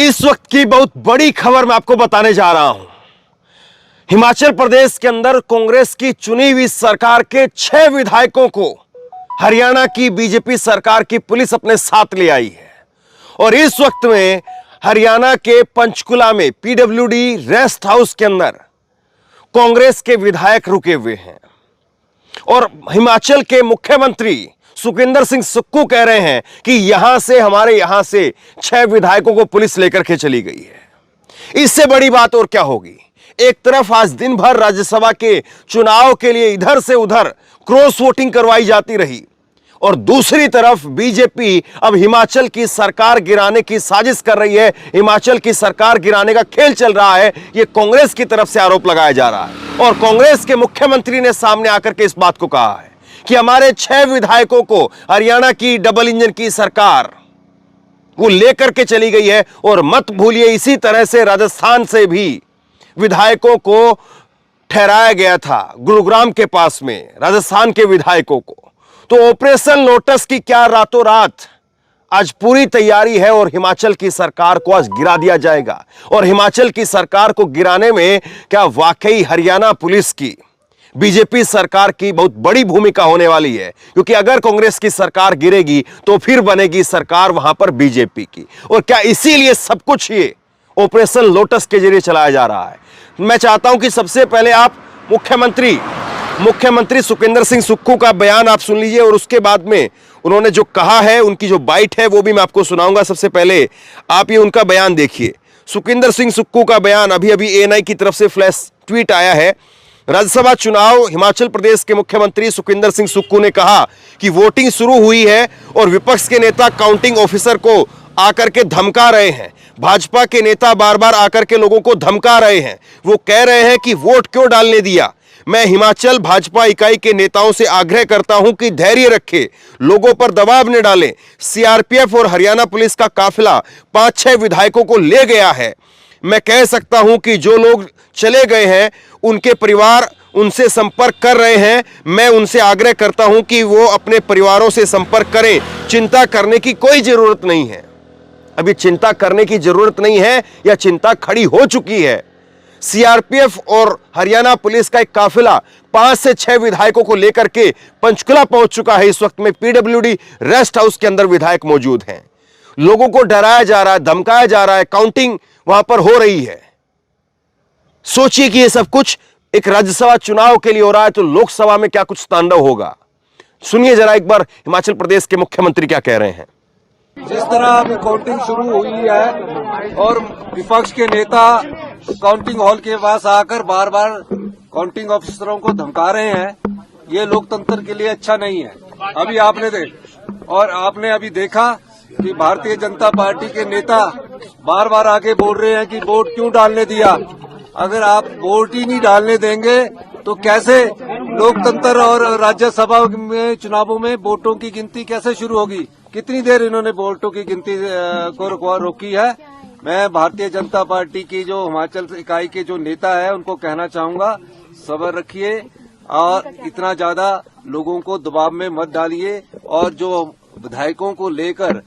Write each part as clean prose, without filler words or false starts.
इस वक्त की बहुत बड़ी खबर मैं आपको बताने जा रहा हूं। हिमाचल प्रदेश के अंदर कांग्रेस की चुनी हुई सरकार के 6 विधायकों को हरियाणा की बीजेपी सरकार की पुलिस अपने साथ ले आई है और इस वक्त में हरियाणा के पंचकुला में पीडब्ल्यूडी रेस्ट हाउस के अंदर कांग्रेस के विधायक रुके हुए हैं और हिमाचल के मुख्यमंत्री सुखविंदर सिंह सुक्खू कह रहे हैं कि हमारे यहां से 6 विधायकों को पुलिस लेकर के चली गई है। इससे बड़ी बात और क्या होगी। एक तरफ आज दिन भर राज्यसभा के चुनाव के लिए इधर से उधर क्रॉस वोटिंग करवाई जाती रही और दूसरी तरफ बीजेपी अब हिमाचल की सरकार गिराने की साजिश कर रही है। हिमाचल की सरकार गिराने का खेल चल रहा है, यह कांग्रेस की तरफ से आरोप लगाया जा रहा है और कांग्रेस के मुख्यमंत्री ने सामने आकर के इस बात को कहा है कि हमारे 6 विधायकों को हरियाणा की डबल इंजन की सरकार वो लेकर के चली गई है। और मत भूलिए, इसी तरह से राजस्थान से भी विधायकों को ठहराया गया था गुरुग्राम के पास में, राजस्थान के विधायकों को। तो ऑपरेशन लोटस की क्या रातों रात आज पूरी तैयारी है और हिमाचल की सरकार को आज गिरा दिया जाएगा। और हिमाचल की सरकार को गिराने में क्या वाकई हरियाणा पुलिस की, बीजेपी सरकार की बहुत बड़ी भूमिका होने वाली है, क्योंकि अगर कांग्रेस की सरकार गिरेगी तो फिर बनेगी सरकार वहां पर बीजेपी की। और क्या इसीलिए सब कुछ ये ऑपरेशन लोटस के जरिए चलाया जा रहा है। मैं चाहता हूं कि सबसे पहले आप मुख्यमंत्री सुखविंदर सिंह सुक्खू का बयान आप सुन लीजिए और उसके बाद में उन्होंने जो कहा है, उनकी जो बाइट है वो भी मैं आपको सुनाऊंगा। सबसे पहले आप ये उनका बयान देखिए। सुखविंदर सिंह सुक्खू का बयान अभी एएनआई की तरफ से फ्लैश ट्वीट आया है। राज्यसभा चुनाव, हिमाचल प्रदेश के मुख्यमंत्री सुखविंदर सिंह सुक्खू ने कहा कि वोटिंग शुरू हुई है और विपक्ष के नेता काउंटिंग ऑफिसर को आकर के धमका रहे हैं। भाजपा के नेता बार बार आकर के लोगों को धमका रहे हैं। वो कह रहे हैं कि वोट क्यों डालने दिया। मैं हिमाचल भाजपा इकाई के नेताओं से आग्रह करता हूं कि धैर्य रखें, लोगों पर दबाव न डालें। सीआरपीएफ और हरियाणा पुलिस का काफिला 5-6 विधायकों को ले गया है। मैं कह सकता हूं कि जो लोग चले गए हैं उनके परिवार उनसे संपर्क कर रहे हैं। मैं उनसे आग्रह करता हूं कि वो अपने परिवारों से संपर्क करें। चिंता करने की कोई जरूरत नहीं है। अभी चिंता करने की जरूरत नहीं है या चिंता खड़ी हो चुकी है। सीआरपीएफ और हरियाणा पुलिस का एक काफिला 5 से 6 विधायकों को लेकर के पंचकुला पहुंच चुका है। इस वक्त में पीडब्ल्यूडी रेस्ट हाउस के अंदर विधायक मौजूद हैं। लोगों को डराया जा रहा है, धमकाया जा रहा है, काउंटिंग वहां पर हो रही है। सोचिए कि ये सब कुछ एक राज्यसभा चुनाव के लिए हो रहा है, तो लोकसभा में क्या कुछ तांडव होगा। सुनिए जरा एक बार हिमाचल प्रदेश के मुख्यमंत्री क्या कह रहे हैं। जिस तरह अभी काउंटिंग शुरू हुई है और विपक्ष के नेता काउंटिंग हॉल के पास आकर बार बार काउंटिंग ऑफिसरों को धमका रहे हैं, ये लोकतंत्र के लिए अच्छा नहीं है। अभी आपने अभी देखा कि भारतीय जनता पार्टी के नेता बार बार आके बोल रहे हैं कि वोट क्यों डालने दिया। अगर आप वोट ही नहीं डालने देंगे तो कैसे लोकतंत्र और राज्यसभा में चुनावों में वोटों की गिनती कैसे शुरू होगी। कितनी देर इन्होंने वोटों की गिनती को रोकी है। मैं भारतीय जनता पार्टी की जो हिमाचल इकाई के जो नेता है उनको कहना चाहूंगा, सब्र रखिए और इतना ज्यादा लोगों को दबाव में मत डालिए। और जो विधायकों को लेकर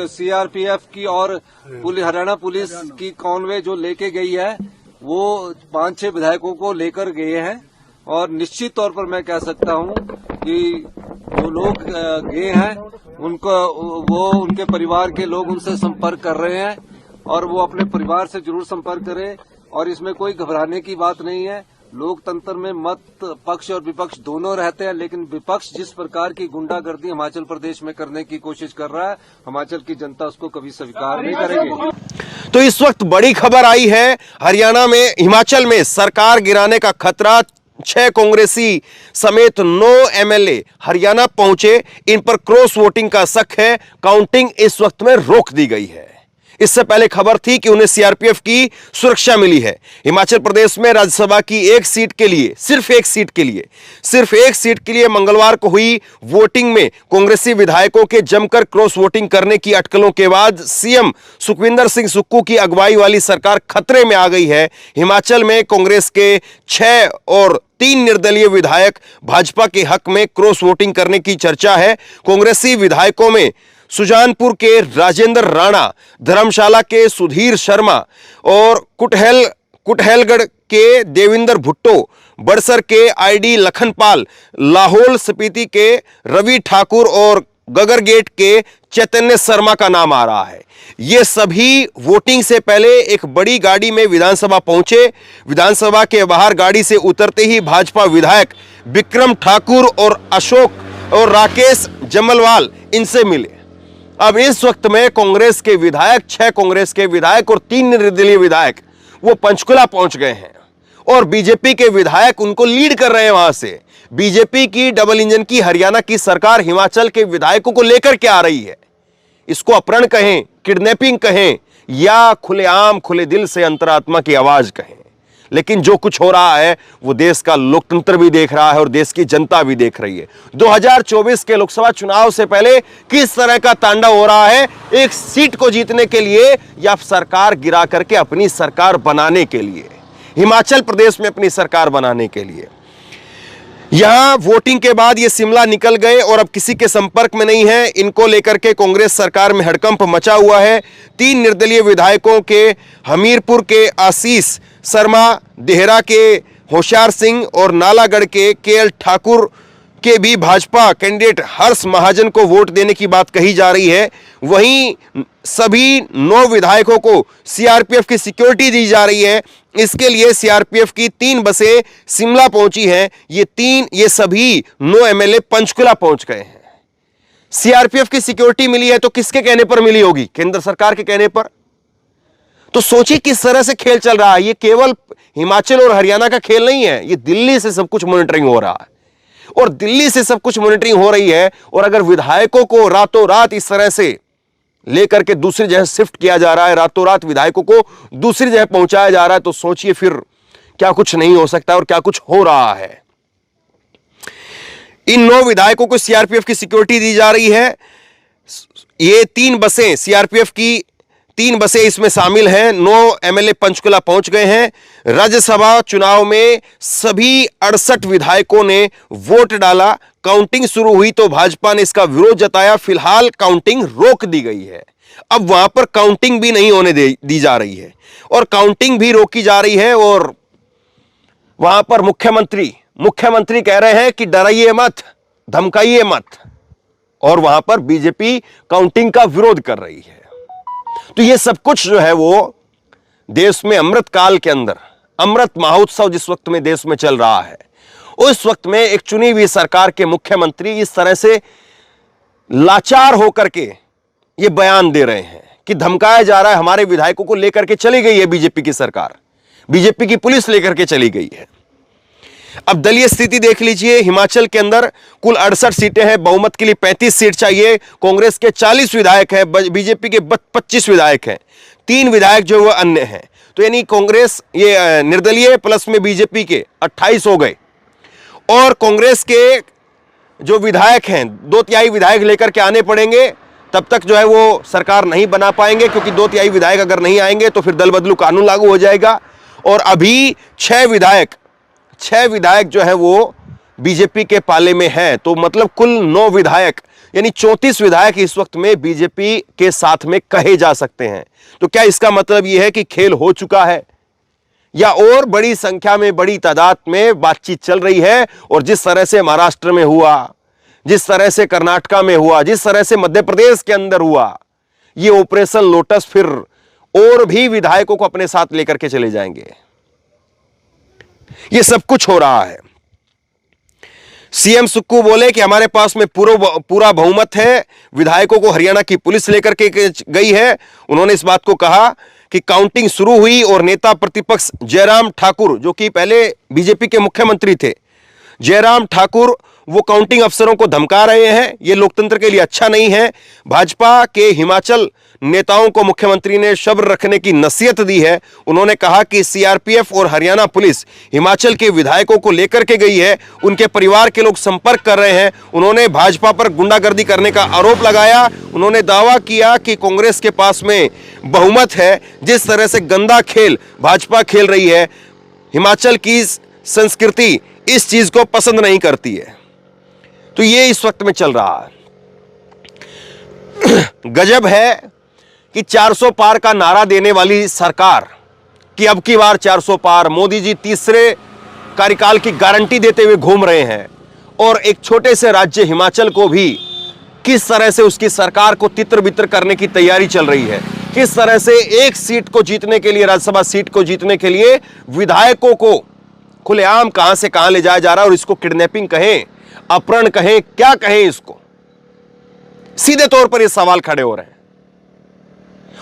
सीआरपीएफ की और हरियाणा पुलिस की कॉन्वे जो लेके गई है, वो 5-6 विधायकों को लेकर गए हैं। और निश्चित तौर पर मैं कह सकता हूं कि जो लोग गए हैं उनके परिवार के लोग उनसे संपर्क कर रहे हैं और वो अपने परिवार से जरूर संपर्क करें। और इसमें कोई घबराने की बात नहीं है। लोकतंत्र में मत पक्ष और विपक्ष दोनों रहते हैं, लेकिन विपक्ष जिस प्रकार की गुंडागर्दी हिमाचल प्रदेश में करने की कोशिश कर रहा है, हिमाचल की जनता उसको कभी स्वीकार नहीं करेगी। तो इस वक्त बड़ी खबर आई है, हिमाचल में सरकार गिराने का खतरा। 6 कांग्रेसी समेत 9 एमएलए हरियाणा पहुंचे। इन पर क्रॉस वोटिंग का शक है। काउंटिंग इस वक्त में रोक दी गई है। इससे पहले खबर थी कि उन्हें सीआरपीएफ की सुरक्षा मिली है। हिमाचल प्रदेश में राज्यसभा की सिर्फ एक सीट के लिए मंगलवार को हुई वोटिंग में कांग्रेसी विधायकों के जमकर क्रॉस वोटिंग करने की अटकलों के बाद सीएम सुखविंदर सिंह सुक्खू की अगुवाई वाली सरकार खतरे में आ गई है। हिमाचल में कांग्रेस के 6 और 3 निर्दलीय विधायक भाजपा के हक में क्रॉस वोटिंग करने की चर्चा है। कांग्रेसी विधायकों में सुजानपुर के राजेंद्र राणा, धर्मशाला के सुधीर शर्मा और कुटहेलगढ़ के देविंदर भुट्टो, बड़सर के आईडी लखनपाल, लाहौल स्पीति के रवि ठाकुर और गगरगेट के चैतन्य शर्मा का नाम आ रहा है। ये सभी वोटिंग से पहले एक बड़ी गाड़ी में विधानसभा पहुंचे। विधानसभा के बाहर गाड़ी से उतरते ही भाजपा विधायक विक्रम ठाकुर और अशोक और राकेश जमलवाल इनसे मिले। अब इस वक्त में कांग्रेस के विधायक, 6 कांग्रेस के विधायक और 3 निर्दलीय विधायक वो पंचकुला पहुंच गए हैं और बीजेपी के विधायक उनको लीड कर रहे हैं। वहां से बीजेपी की डबल इंजन की हरियाणा की सरकार हिमाचल के विधायकों को लेकर के आ रही है। इसको अपहरण कहें, किडनैपिंग कहें या खुलेआम खुले दिल से अंतरात्मा की आवाज कहें, लेकिन जो कुछ हो रहा है वो देश का लोकतंत्र भी देख रहा है और देश की जनता भी देख रही है। 2024 के लोकसभा चुनाव से पहले किस तरह का तांडव हो रहा है, एक सीट को जीतने के लिए या सरकार गिरा करके अपनी सरकार बनाने के लिए, हिमाचल प्रदेश में अपनी सरकार बनाने के लिए। यहां वोटिंग के बाद ये शिमला निकल गए और अब किसी के संपर्क में नहीं है। इनको लेकर के कांग्रेस सरकार में हड़कंप मचा हुआ है। 3 निर्दलीय विधायकों के हमीरपुर के आशीष शर्मा, देहरा के होशियार सिंह और नालागढ़ के केएल ठाकुर के भी भाजपा कैंडिडेट हर्ष महाजन को वोट देने की बात कही जा रही है। वहीं सभी 9 विधायकों को सीआरपीएफ की सिक्योरिटी दी जा रही है। इसके लिए सीआरपीएफ की 3 बसें शिमला पहुंची हैं। ये सभी 9 एमएलए पंचकुला पहुंच गए हैं। सीआरपीएफ की सिक्योरिटी मिली है तो किसके कहने पर मिली होगी? केंद्र सरकार के कहने पर। तो सोचिए किस तरह से खेल चल रहा है। ये केवल हिमाचल और हरियाणा का खेल नहीं है, ये दिल्ली से सब कुछ मॉनिटरिंग हो रहा है और दिल्ली से सब कुछ मॉनिटरिंग हो रही है। और अगर विधायकों को रातों रात इस तरह से लेकर के दूसरी जगह शिफ्ट किया जा रहा है, रातों रात विधायकों को दूसरी जगह पहुंचाया जा रहा है, तो सोचिए फिर क्या कुछ नहीं हो सकता और क्या कुछ हो रहा है। इन 9 विधायकों को सीआरपीएफ की सिक्योरिटी दी जा रही है। ये 3 बसें सीआरपीएफ की 3 बसें इसमें शामिल हैं। 9 एमएलए पंचकुला पहुंच गए हैं। राज्यसभा चुनाव में सभी 68 विधायकों ने वोट डाला। काउंटिंग शुरू हुई तो भाजपा ने इसका विरोध जताया। फिलहाल काउंटिंग रोक दी गई है। अब वहां पर काउंटिंग भी नहीं होने दी जा रही है और काउंटिंग भी रोकी जा रही है। और वहां पर मुख्यमंत्री कह रहे हैं कि डराइए मत, धमकाइए मत, और वहां पर बीजेपी काउंटिंग का विरोध कर रही है। तो ये सब कुछ जो है वो देश में अमृत काल के अंदर, अमृत महोत्सव जिस वक्त में देश में चल रहा है, उस वक्त में एक चुनी हुई सरकार के मुख्यमंत्री इस तरह से लाचार होकर के ये बयान दे रहे हैं कि धमकाया जा रहा है। हमारे विधायकों को लेकर के चली गई है बीजेपी की सरकार, बीजेपी की पुलिस लेकर के चली गई है। अब दलीय स्थिति देख लीजिए। हिमाचल के अंदर कुल 68 सीटें हैं, बहुमत के लिए 35 सीट चाहिए। कांग्रेस के 40 विधायक हैं, बीजेपी के 25 विधायक हैं, 3 विधायक जो वो अन्य हैं। तो यानी कांग्रेस ये निर्दलीय प्लस में बीजेपी के 28 हो गए। और कांग्रेस के जो विधायक हैं 2/3 विधायक लेकर के आने पड़ेंगे, तब तक जो है वो सरकार नहीं बना पाएंगे, क्योंकि 2/3 विधायक अगर नहीं आएंगे तो फिर दल बदलू कानून लागू हो जाएगा। और अभी 6 विधायक जो है वो बीजेपी के पाले में हैं। तो मतलब कुल 9 विधायक यानी 34 विधायक इस वक्त में बीजेपी के साथ में कहे जा सकते हैं। तो क्या इसका मतलब यह है कि खेल हो चुका है या और बड़ी संख्या में, बड़ी तादाद में बातचीत चल रही है? और जिस तरह से महाराष्ट्र में हुआ, जिस तरह से कर्नाटका में हुआ, जिस तरह से मध्य प्रदेश के अंदर हुआ, ये ऑपरेशन लोटस फिर और भी विधायकों को अपने साथ लेकर के चले जाएंगे। ये सब कुछ हो रहा है। सीएम सुक्खू बोले कि हमारे पास में पूरा बहुमत है। विधायकों को हरियाणा की पुलिस लेकर के गई है। उन्होंने इस बात को कहा कि काउंटिंग शुरू हुई और नेता प्रतिपक्ष जयराम ठाकुर, जो कि पहले बीजेपी के मुख्यमंत्री थे, जयराम ठाकुर वो काउंटिंग अफसरों को धमका रहे हैं। ये लोकतंत्र के लिए अच्छा नहीं है। भाजपा के हिमाचल नेताओं को मुख्यमंत्री ने सब्र रखने की नसीहत दी है। उन्होंने कहा कि सीआरपीएफ और हरियाणा पुलिस हिमाचल के विधायकों को लेकर के गई है, उनके परिवार के लोग संपर्क कर रहे हैं। उन्होंने भाजपा पर गुंडागर्दी करने का आरोप लगाया। उन्होंने दावा किया कि कांग्रेस के पास में बहुमत है। जिस तरह से गंदा खेल भाजपा खेल रही है, हिमाचल की संस्कृति इस चीज को पसंद नहीं करती है। तो ये इस वक्त में चल रहा है। गजब है कि 400 पार का नारा देने वाली सरकार कि अब की बार 400 पार, मोदी जी तीसरे कार्यकाल की गारंटी देते हुए घूम रहे हैं, और एक छोटे से राज्य हिमाचल को भी किस तरह से उसकी सरकार को तितर बितर करने की तैयारी चल रही है, किस तरह से एक सीट को जीतने के लिए, राज्यसभा सीट को जीतने के लिए विधायकों को खुलेआम कहां से कहां ले जाया जा रहा है, और इसको किडनैपिंग कहें, अपहरण कहें, क्या कहें, इसको सीधे तौर पर ये सवाल खड़े हो रहे हैं।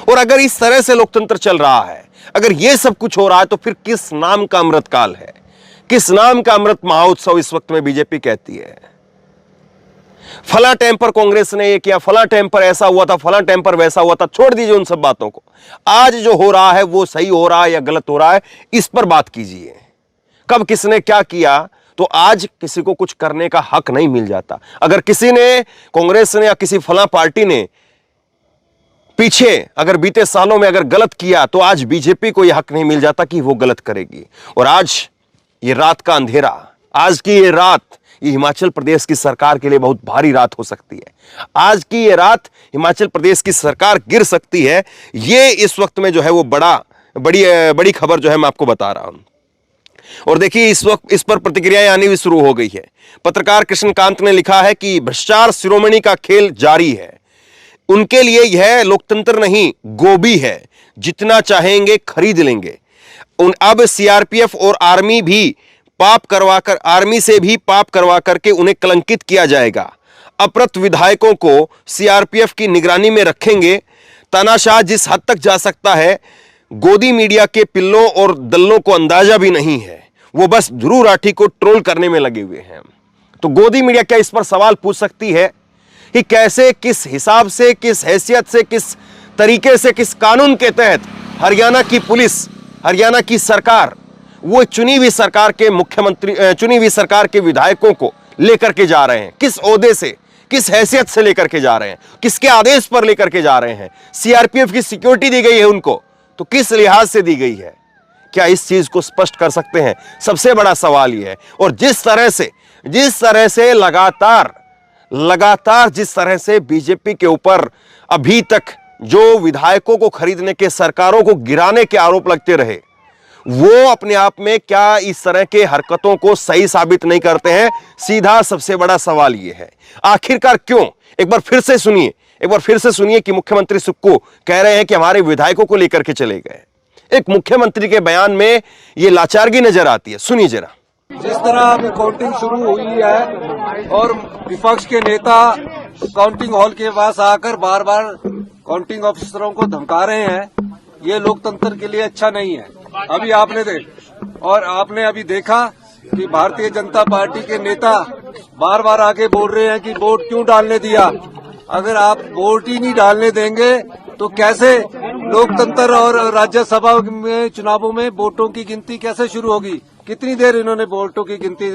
और अगर इस तरह से लोकतंत्र चल रहा है, अगर ये सब कुछ हो रहा है, तो फिर किस नाम का अमृतकाल है, किस नाम का अमृत महोत्सव इस वक्त में बीजेपी कहती है। फला टाइम पर कांग्रेस ने ये किया, फला टाइम पर ऐसा हुआ था, फला टाइम पर वैसा हुआ था, छोड़ दीजिए उन सब बातों को। आज जो हो रहा है वो सही हो रहा है या गलत हो रहा है, इस पर बात कीजिए। कब किसने क्या किया, तो आज किसी को कुछ करने का हक नहीं मिल जाता। अगर किसी ने, कांग्रेस ने या किसी फला पार्टी ने पीछे अगर बीते सालों में अगर गलत किया, तो आज बीजेपी को यह हक नहीं मिल जाता कि वो गलत करेगी। और आज ये रात का अंधेरा, आज की ये रात, ये हिमाचल प्रदेश की सरकार के लिए बहुत भारी रात हो सकती है। आज की ये रात हिमाचल प्रदेश की सरकार गिर सकती है। ये इस वक्त में जो है वो बड़ी खबर जो है मैं आपको बता रहा हूं। और देखिए, इस वक्त इस पर प्रतिक्रियाएं आनी भी शुरू हो गई है। पत्रकार कृष्णकांत ने लिखा है कि भ्रष्टाचार शिरोमणि का खेल जारी है, उनके लिए यह लोकतंत्र नहीं गोभी है, जितना चाहेंगे खरीद लेंगे। अब सीआरपीएफ और आर्मी से भी पाप करवा करके उन्हें कलंकित किया जाएगा। अपरत विधायकों को सीआरपीएफ की निगरानी में रखेंगे। तानाशाह जिस हद तक जा सकता है, गोदी मीडिया के पिल्लों और दल्लों को अंदाजा भी नहीं है। वो बस ध्रुव राठी को ट्रोल करने में लगे हुए हैं। तो गोदी मीडिया क्या इस पर सवाल पूछ सकती है कि कैसे, किस हिसाब से, किस हैसियत से, किस तरीके से, किस कानून के तहत हरियाणा की पुलिस, हरियाणा की सरकार, वो चुनी हुई सरकार के मुख्यमंत्री, चुनी हुई सरकार के विधायकों को लेकर के जा रहे हैं, किस ओहदे से, किस हैसियत से लेकर के जा रहे हैं, किसके आदेश पर लेकर के जा रहे हैं। सीआरपीएफ की सिक्योरिटी दी गई है उनको, तो किस लिहाज से दी गई है, क्या इस चीज को स्पष्ट कर सकते हैं? सबसे बड़ा सवाल यह है। और जिस तरह से लगातार जिस तरह से बीजेपी के ऊपर अभी तक जो विधायकों को खरीदने के, सरकारों को गिराने के आरोप लगते रहे, वो अपने आप में क्या इस तरह के हरकतों को सही साबित नहीं करते हैं? सीधा सबसे बड़ा सवाल यह है, आखिरकार क्यों? एक बार फिर से सुनिए कि मुख्यमंत्री सुक्खू कह रहे हैं कि हमारे विधायकों को लेकर के चले गए। एक मुख्यमंत्री के बयान में यह लाचारगी नजर आती है, सुनिए जरा। जिस तरह अब काउंटिंग शुरू हुई है और विपक्ष के नेता काउंटिंग हॉल के पास आकर बार बार काउंटिंग ऑफिसरों को धमका रहे हैं, ये लोकतंत्र के लिए अच्छा नहीं है। अभी आपने अभी देखा कि भारतीय जनता पार्टी के नेता बार बार आके बोल रहे हैं कि वोट क्यों डालने दिया। अगर आप वोट ही नहीं डालने देंगे तो कैसे लोकतंत्र और राज्यसभा में चुनावों में वोटों की गिनती कैसे शुरू होगी? कितनी देर इन्होंने वोटों की गिनती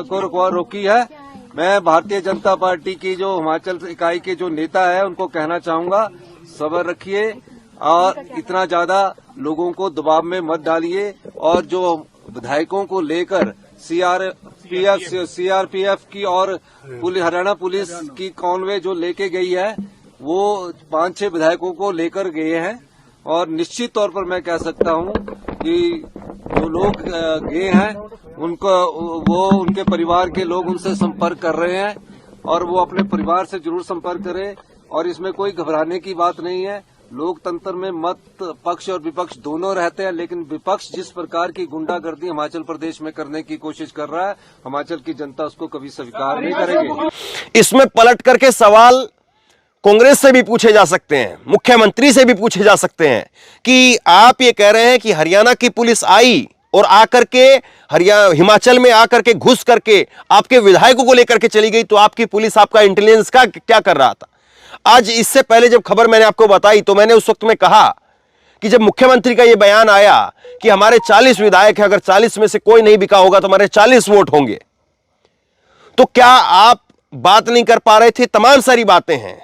को रोकी है। मैं भारतीय जनता पार्टी की जो हिमाचल इकाई के जो नेता है उनको कहना चाहूंगा, सब्र रखिए और इतना ज्यादा लोगों को दबाव में मत डालिए। और जो विधायकों को लेकर सीआरपीएफ की और हरियाणा पुलिस की कॉन्वे जो लेके गई है, वो 5-6 विधायकों को लेकर गए हैं। और निश्चित तौर पर मैं कह सकता हूं कि जो लोग गए हैं उनके परिवार के लोग उनसे संपर्क कर रहे हैं और वो अपने परिवार से जरूर संपर्क करें। और इसमें कोई घबराने की बात नहीं है। लोकतंत्र में मत पक्ष और विपक्ष दोनों रहते हैं, लेकिन विपक्ष जिस प्रकार की गुंडागर्दी हिमाचल प्रदेश में करने की कोशिश कर रहा है, हिमाचल की जनता उसको कभी स्वीकार नहीं करेगी। इसमें पलट करके सवाल कांग्रेस से भी पूछे जा सकते हैं, मुख्यमंत्री से भी पूछे जा सकते हैं कि आप ये कह रहे हैं कि हरियाणा की पुलिस आई और आकर के हिमाचल में आकर के घुस करके आपके विधायकों को लेकर के चली गई, तो आपकी पुलिस, आपका इंटेलिजेंस का क्या कर रहा था? आज इससे पहले जब खबर मैंने आपको बताई तो मैंने उस वक्त में कहा कि जब मुख्यमंत्री का यह बयान आया कि हमारे 40 विधायक हैं, अगर 40 में से कोई नहीं बिका होगा तो हमारे 40 वोट होंगे, तो क्या आप बात नहीं कर पा रहे थे? तमाम सारी बातें हैं।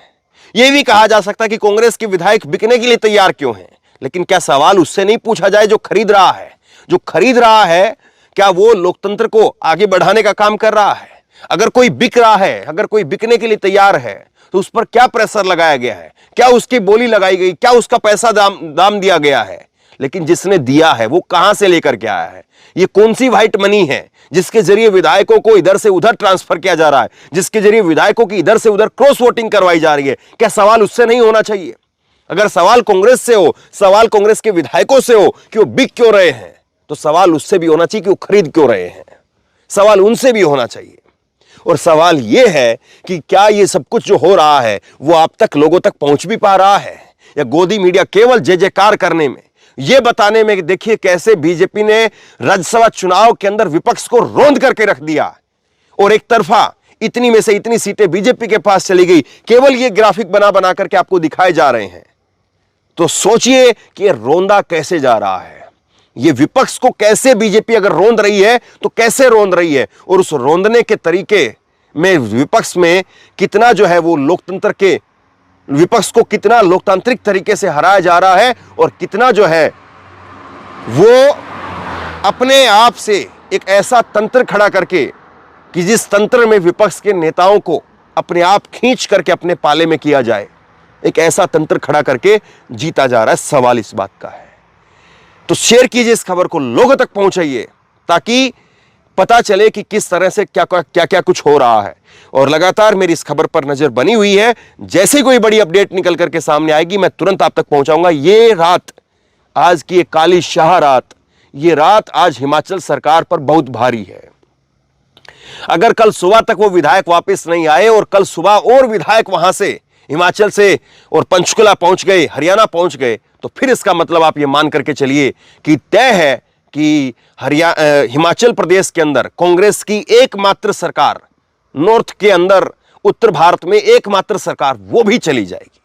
यह भी कहा जा सकता है कि कांग्रेस के विधायक बिकने के लिए तैयार क्यों हैं, लेकिन क्या सवाल उससे नहीं पूछा जाए जो खरीद रहा है? जो खरीद रहा है, क्या वो लोकतंत्र को आगे बढ़ाने का काम कर रहा है? अगर कोई बिक रहा है, अगर कोई बिकने के लिए तैयार है, तो उस पर क्या प्रेशर लगाया गया है, क्या उसकी बोली लगाई गई, क्या उसका पैसा दाम दिया गया है। लेकिन जिसने दिया है वो कहां से लेकर के आया है, ये कौन सी व्हाइट मनी है जिसके जरिए विधायकों को इधर से उधर ट्रांसफर किया जा रहा है, जिसके जरिए विधायकों की इधर से उधर क्रॉस वोटिंग करवाई जा रही है। क्या सवाल उससे नहीं होना चाहिए? अगर सवाल कांग्रेस से हो, सवाल कांग्रेस के विधायकों से हो कि वो बिक क्यों रहे हैं, तो सवाल उससे भी होना चाहिए कि वो खरीद क्यों रहे हैं। सवाल उनसे भी होना चाहिए। और सवाल यह है कि क्या यह सब कुछ जो हो रहा है वो आप तक, लोगों तक पहुंच भी पा रहा है, या गोदी मीडिया केवल जय जयकार करने में, यह बताने में कि देखिए कैसे बीजेपी ने राज्यसभा चुनाव के अंदर विपक्ष को रौंद करके रख दिया और एक तरफा इतनी में से इतनी सीटें बीजेपी के पास चली गई, केवल यह ग्राफिक बना बना करके आपको दिखाए जा रहे हैं। तो सोचिए कि यह रौंदा कैसे जा रहा है, ये विपक्ष को कैसे बीजेपी अगर रोंद रही है तो कैसे रोंद रही है, और उस रोंदने के तरीके में विपक्ष में कितना जो है वो लोकतंत्र के, विपक्ष को कितना लोकतांत्रिक तरीके से हराया जा रहा है, और कितना जो है वो अपने आप से एक ऐसा तंत्र खड़ा करके कि जिस तंत्र में विपक्ष के नेताओं को अपने आप खींच करके अपने पाले में किया जाए, एक ऐसा तंत्र खड़ा करके जीता जा रहा है। सवाल इस बात का है। तो शेयर कीजिए इस खबर को, लोगों तक पहुंचाइए, ताकि पता चले कि किस तरह से क्या क्या क्या कुछ हो रहा है। और लगातार मेरी इस खबर पर नजर बनी हुई है, जैसे कोई बड़ी अपडेट निकल करके सामने आएगी मैं तुरंत आप तक पहुंचाऊंगा। ये रात, आज की एक काली शाह रात, ये रात आज हिमाचल सरकार पर बहुत भारी है। अगर कल सुबह तक वो विधायक वापस नहीं आए और कल सुबह और विधायक वहां से, हिमाचल से और पंचकुला पहुंच गए, हरियाणा पहुंच गए, तो फिर इसका मतलब आप ये मान करके चलिए कि तय है कि हिमाचल प्रदेश के अंदर कांग्रेस की एकमात्र सरकार, नॉर्थ के अंदर, उत्तर भारत में एकमात्र सरकार, वो भी चली जाएगी।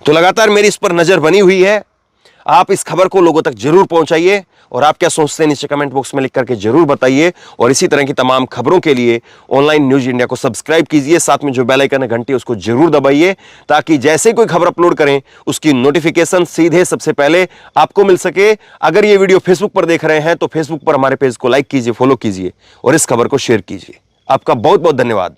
तो लगातार मेरी इस पर नजर बनी हुई है। आप इस खबर को लोगों तक जरूर पहुंचाइए, और आप क्या सोचते हैं नीचे कमेंट बॉक्स में लिख करके जरूर बताइए। और इसी तरह की तमाम खबरों के लिए ऑनलाइन न्यूज इंडिया को सब्सक्राइब कीजिए, साथ में जो बेल आइकन है घंटी उसको जरूर दबाइए, ताकि जैसे कोई खबर अपलोड करें उसकी नोटिफिकेशन सीधे सबसे पहले आपको मिल सके। अगर ये वीडियो फेसबुक पर देख रहे हैं तो फेसबुक पर हमारे पेज को लाइक कीजिए, फॉलो कीजिए और इस खबर को शेयर कीजिए। आपका बहुत बहुत धन्यवाद।